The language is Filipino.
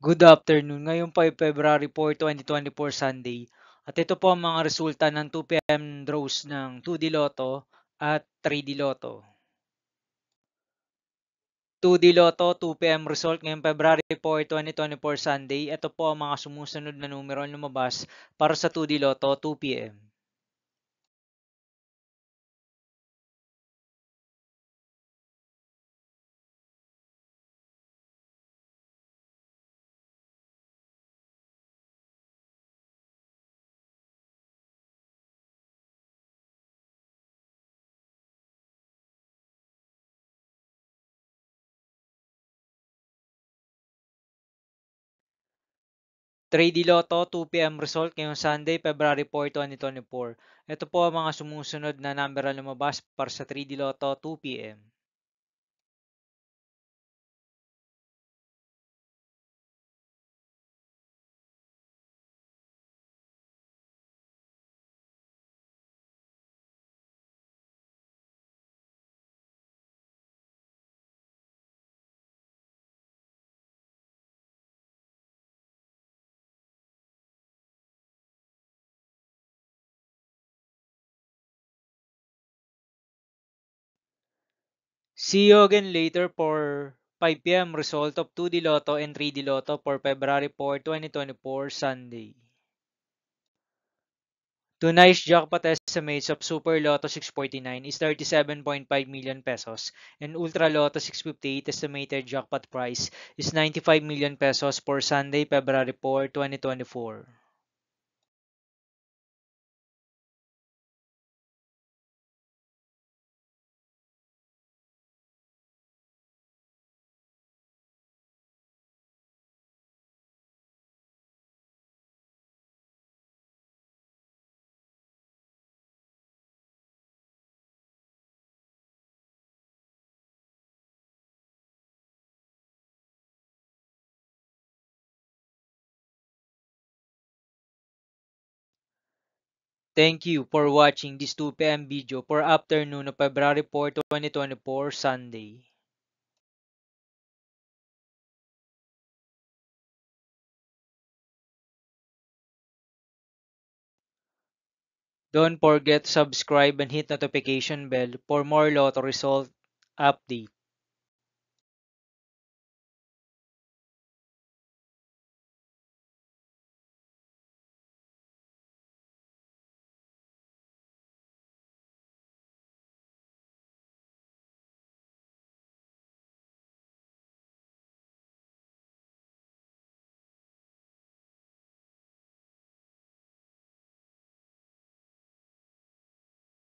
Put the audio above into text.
Good afternoon. Ngayon po ay February 4, 2024 Sunday. At ito po ang mga resulta ng 2 PM draws ng 2D Lotto at 3D Lotto. 2D Lotto 2 PM result ngayong February 4, 2024 Sunday. Ito po ang mga sumusunod na numero ang lumabas para sa 2D Lotto 2 PM. 3D Lotto 2 PM result ngayong Sunday, February 4, 2024. Ito po ang mga sumusunod na number ang lumabas para sa 3D Lotto 2 PM. See you again later for 5 PM result of 2D Lotto and 3D Lotto for February 4, 2024 Sunday. Tonight's jackpot estimates of Super Lotto 649 is 37.5 million pesos and Ultra Lotto 658 estimated jackpot price is 95 million pesos for Sunday, February 4, 2024. Thank you for watching this 2 PM video for afternoon of February 4, 2024 Sunday. Don't forget to subscribe and hit notification bell for more lotto result update.